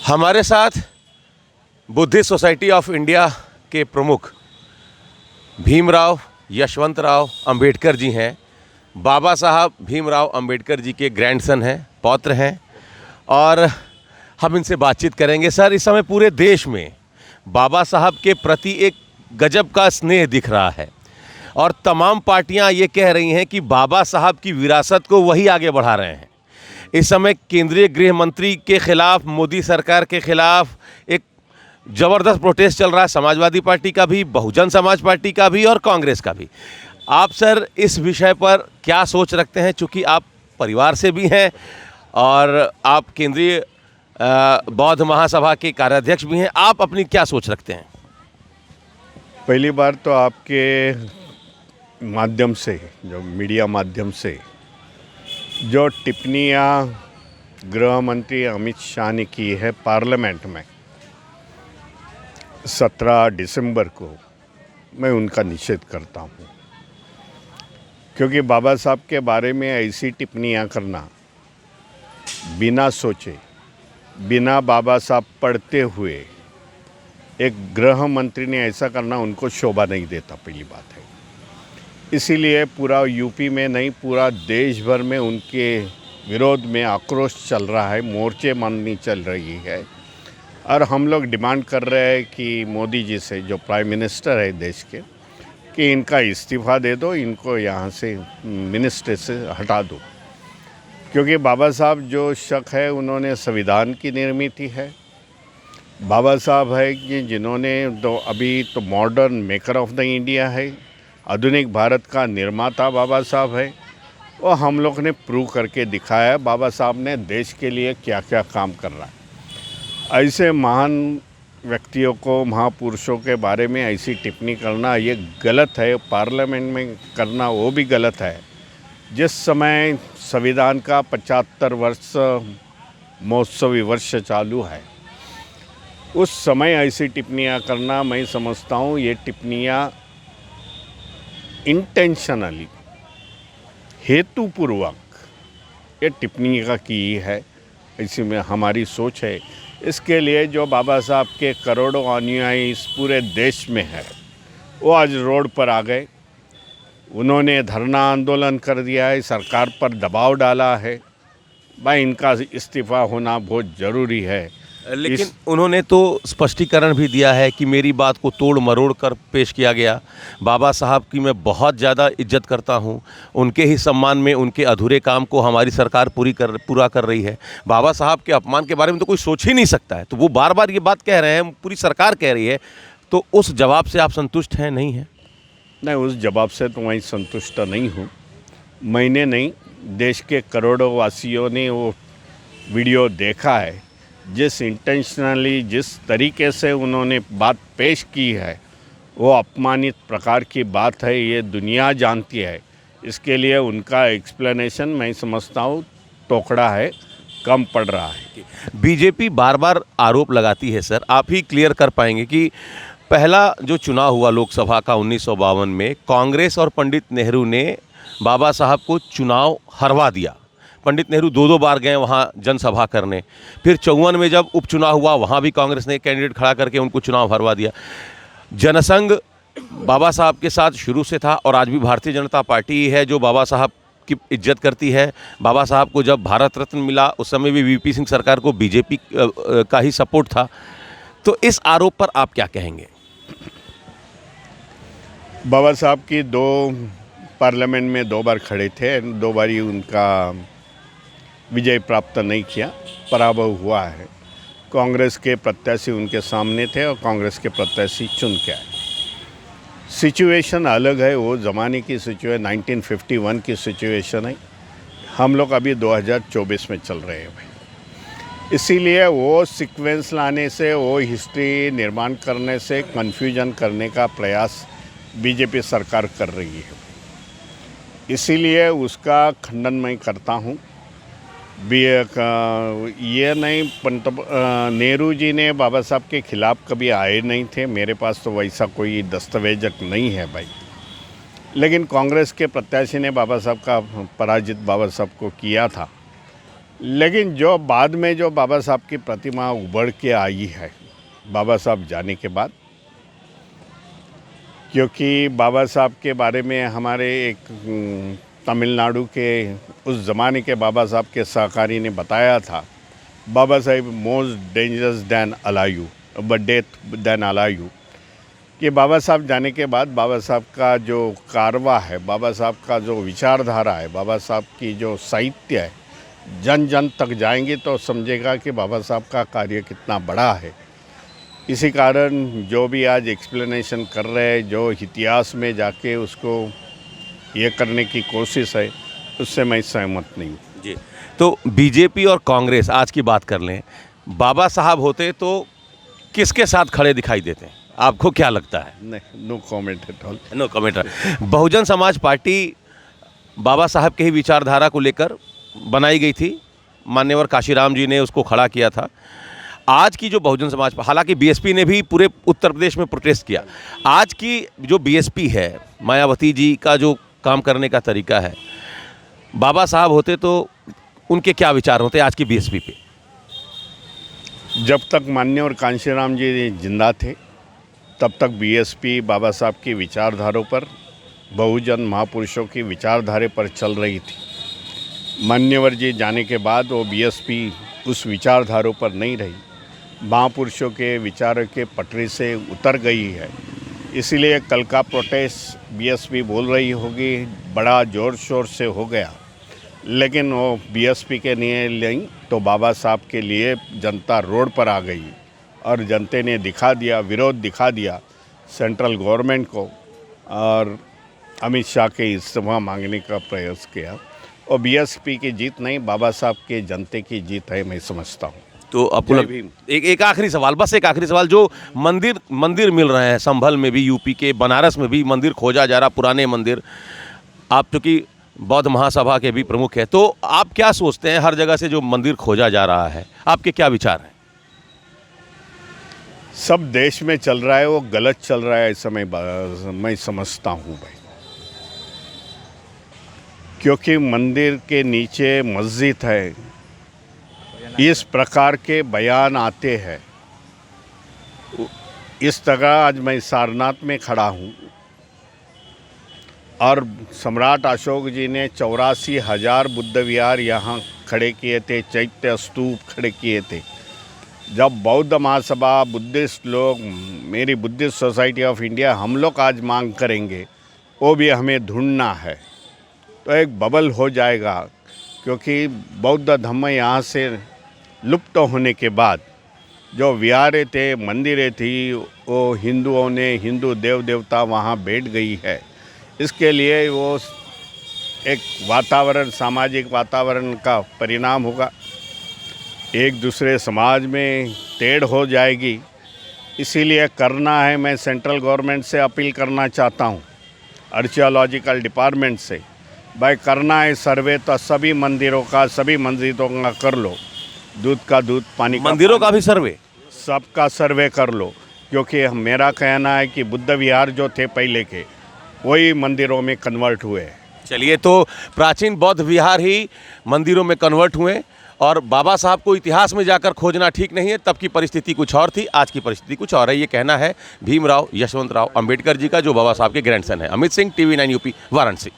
हमारे साथ Buddhist society of India के प्रमुख भीमराव यशवंतराव अंबेडकर जी हैं। बाबा साहब भीमराव अंबेडकर जी के ग्रैंडसन हैं, पौत्र हैं, और हम इनसे बातचीत करेंगे। सर, इस समय पूरे देश में बाबा साहब के प्रति एक गजब का स्नेह दिख रहा है और तमाम पार्टियां ये कह रही हैं कि बाबा साहब की विरासत को वही आगे बढ़ा रहे हैं। इस समय केंद्रीय गृह मंत्री के खिलाफ, मोदी सरकार के खिलाफ एक ज़बरदस्त प्रोटेस्ट चल रहा है, समाजवादी पार्टी का भी, बहुजन समाज पार्टी का भी और कांग्रेस का भी। आप सर इस विषय पर क्या सोच रखते हैं, चूँकि आप परिवार से भी हैं और आप केंद्रीय बौद्ध महासभा के कार्याध्यक्ष भी हैं, आप अपनी क्या सोच रखते हैं? पहली बार तो आपके माध्यम से, जो मीडिया माध्यम से जो टिप्पणियाँ गृह मंत्री अमित शाह ने की है पार्लियामेंट में 17 दिसंबर को, मैं उनका निषेध करता हूँ। क्योंकि बाबा साहब के बारे में ऐसी टिप्पणियाँ करना बिना सोचे, बिना बाबा साहब पढ़ते हुए एक गृह मंत्री ने ऐसा करना उनको शोभा नहीं देता, पहली बात है। इसीलिए पूरा यूपी में नहीं, पूरा देश भर में उनके विरोध में आक्रोश चल रहा है, मोर्चेबंदी चल रही है। और हम लोग डिमांड कर रहे हैं कि मोदी जी से, जो प्राइम मिनिस्टर है देश के, कि इनका इस्तीफ़ा दे दो, इनको यहाँ से मिनिस्ट्री से हटा दो। क्योंकि बाबा साहब जो शख्स है, उन्होंने संविधान की निर्मित है। बाबा साहब है कि जिन्होंने अभी तो modern maker of the India है, आधुनिक भारत का निर्माता बाबा साहब है। और हम लोग ने प्रूव करके दिखाया बाबा साहब ने देश के लिए क्या क्या काम कर रहा है। ऐसे महान व्यक्तियों को, महापुरुषों के बारे में ऐसी टिप्पणी करना ये गलत है। पार्लियामेंट में करना वो भी गलत है। जिस समय संविधान का 75 वर्ष महोत्सवी वर्ष चालू है, उस समय ऐसी टिप्पणियाँ करना, मैं समझता हूँ ये टिप्पणियाँ इंटेंशनली, हेतुपूर्वक ये टिप्पणी का की है, इसी में हमारी सोच है। इसके लिए जो बाबा साहब के करोड़ों अनुयायी इस पूरे देश में है, वो आज रोड पर आ गए। उन्होंने धरना आंदोलन कर दिया है, सरकार पर दबाव डाला है। भाई, इनका इस्तीफ़ा होना बहुत ज़रूरी है। लेकिन उन्होंने तो स्पष्टीकरण भी दिया है कि मेरी बात को तोड़ मरोड़ कर पेश किया गया। बाबा साहब की मैं बहुत ज़्यादा इज्जत करता हूं, उनके ही सम्मान में उनके अधूरे काम को हमारी सरकार पूरा कर रही है। बाबा साहब के अपमान के बारे में तो कोई सोच ही नहीं सकता है, तो वो बार बार ये बात कह रहे हैं, पूरी सरकार कह रही है। तो उस जवाब से आप संतुष्ट हैं, नहीं हैं? नहीं, उस जवाब से तो मैं संतुष्ट नहीं हूँ। मैंने नहीं, देश के करोड़ों वासियों ने वो वीडियो देखा है। जिस इंटेंशनली, जिस तरीके से उन्होंने बात पेश की है, वो अपमानित प्रकार की बात है, ये दुनिया जानती है। इसके लिए उनका एक्सप्लेनेशन मैं समझता हूँ टोकड़ा है, कम पड़ रहा है। बीजेपी बार बार आरोप लगाती है, सर आप ही क्लियर कर पाएंगे कि पहला जो चुनाव हुआ लोकसभा का 1952 में, कांग्रेस और पंडित नेहरू ने बाबा साहब को चुनाव हरवा दिया। पंडित नेहरू 2 बार गए वहाँ जनसभा करने। फिर 54 में जब उपचुनाव हुआ, वहाँ भी कांग्रेस ने कैंडिडेट खड़ा करके उनको चुनाव हरवा दिया। जनसंघ बाबा साहब के साथ शुरू से था और आज भी भारतीय जनता पार्टी ही है जो बाबा साहब की इज्जत करती है। बाबा साहब को जब भारत रत्न मिला, उस समय भी वीपी सिंह सरकार को बीजेपी का ही सपोर्ट था। तो इस आरोप पर आप क्या कहेंगे? बाबा साहब की पार्लियामेंट में 2 बार खड़े थे, 2 बार ही उनका विजय प्राप्त नहीं किया, पराभव हुआ है। कांग्रेस के प्रत्याशी उनके सामने थे और कांग्रेस के प्रत्याशी चुन के आए। सिचुएशन अलग है, वो ज़माने की सिचुएशन 1951 की सिचुएशन है। हम लोग अभी 2024 में चल रहे हैं भाई। इसीलिए वो सीक्वेंस लाने से, वो हिस्ट्री निर्माण करने से कन्फ्यूजन करने का प्रयास बीजेपी सरकार कर रही है। इसीलिए उसका खंडन मैं करता हूँ। ये नहीं, नेहरू जी ने बाबा साहब के खिलाफ कभी आए नहीं थे। मेरे पास तो वैसा कोई दस्तावेजक नहीं है भाई। लेकिन कांग्रेस के प्रत्याशी ने बाबा साहब का पराजित बाबा साहब को किया था। लेकिन जो बाद में जो बाबा साहब की प्रतिमा उभर के आई है बाबा साहब जाने के बाद, क्योंकि बाबा साहब के बारे में हमारे एक तमिलनाडु के उस ज़माने के बाबा साहब के सहकारी ने बताया था, Baba Saheb most dangerous than अलायू बट डेथ दैन अलायू, कि बाबा साहब जाने के बाद बाबा साहब का जो कारवा है, बाबा साहब का जो विचारधारा है, बाबा साहब की जो साहित्य है, जन जन तक जाएंगे तो समझेगा कि बाबा साहब का कार्य कितना बड़ा है। इसी कारण जो भी आज एक्सप्लेनेशन कर रहे हैं, जो इतिहास में जाके उसको ये करने की कोशिश है, उससे मैं सहमत नहीं हूँ। जी, तो बीजेपी और कांग्रेस आज की बात कर लें, बाबा साहब होते तो किसके साथ खड़े दिखाई देते हैं? आपको क्या लगता है? नहीं, no comment at all. No comment. Bahujan Samaj Party बाबा साहब के ही विचारधारा को लेकर बनाई गई थी, मान्यवर काशीराम जी ने उसको खड़ा किया था। आज की जो बहुजन समाज, हालांकि बीएसपी ने भी पूरे उत्तर प्रदेश में प्रोटेस्ट किया, आज की जो बीएसपी है, मायावती जी का जो काम करने का तरीका है, बाबा साहब होते तो उनके क्या विचार होते आज की बीएसपी पे? जब तक मान्यवर कांशीराम जी जिंदा थे तब तक बीएसपी बाबा साहब की विचारधारों पर, बहुजन महापुरुषों की विचारधारे पर चल रही थी। मान्यवर जी जाने के बाद वो बीएसपी उस विचारधारों पर नहीं रही, महापुरुषों के विचारों के पटरी से उतर गई है। इसीलिए कल का प्रोटेस्ट बीएसपी बोल रही होगी बड़ा ज़ोर शोर से हो गया, लेकिन वो बीएसपी के लिए नहीं तो बाबा साहब के लिए जनता रोड पर आ गई और जनता ने दिखा दिया, विरोध दिखा दिया सेंट्रल गवर्नमेंट को, और अमित शाह के इस्तीफा मांगने का प्रयास किया। और बीएसपी की जीत नहीं, बाबा साहब के जनता की जीत है, मैं समझता हूँ। तो आपको एक आखिरी सवाल, बस एक आखिरी सवाल, जो मंदिर मिल रहे हैं संभल में भी, यूपी के बनारस में भी मंदिर खोजा जा रहा, पुराने मंदिर, आप चूँकि बौद्ध महासभा के भी प्रमुख हैं, तो आप क्या सोचते हैं हर जगह से जो मंदिर खोजा जा रहा है, आपके क्या विचार हैं? सब देश में चल रहा है, वो गलत चल रहा है, ऐसा मैं समझता हूँ भाई। क्योंकि मंदिर के नीचे मस्जिद है, इस प्रकार के बयान आते हैं। इस तरह आज मैं सारनाथ में खड़ा हूँ और सम्राट अशोक जी ने 84,000 बुद्ध विहार यहाँ खड़े किए थे, चैत्य स्तूप खड़े किए थे। जब बौद्ध महासभा, बुद्धिस्ट लोग, मेरी बुद्धिस्ट सोसाइटी ऑफ इंडिया, हम लोग आज मांग करेंगे, वो भी हमें ढूंढना है, तो एक बबल हो जाएगा। क्योंकि बौद्ध धर्म यहाँ से लुप्त होने के बाद जो विहारें थे, मंदिरें थी, वो हिंदुओं ने, हिंदू देव देवता वहाँ बैठ गई है। इसके लिए वो एक वातावरण, सामाजिक वातावरण का परिणाम होगा, एक दूसरे समाज में टेढ़ हो जाएगी। इसीलिए करना है, मैं सेंट्रल गवर्नमेंट से अपील करना चाहता हूँ, आर्कियोलॉजिकल डिपार्टमेंट से, भाई करना है सर्वे तो सभी मंदिरों का, सभी मस्जिदों का कर लो, दूध का दूध, पानी का मंदिरों पानी, का भी सर्वे, सबका सर्वे कर लो। क्योंकि मेरा कहना है कि बुद्ध विहार जो थे पहले के, वही मंदिरों में कन्वर्ट हुए। चलिए, तो प्राचीन बौद्ध विहार ही मंदिरों में कन्वर्ट हुए, और बाबा साहब को इतिहास में जाकर खोजना ठीक नहीं है, तब की परिस्थिति कुछ और थी, आज की परिस्थिति कुछ और है। ये कहना है भीमराव यशवंतराव अंबेडकर जी का, जो बाबा साहब के ग्रैंडसन है। Amit Singh, TV9 UP, Varanasi.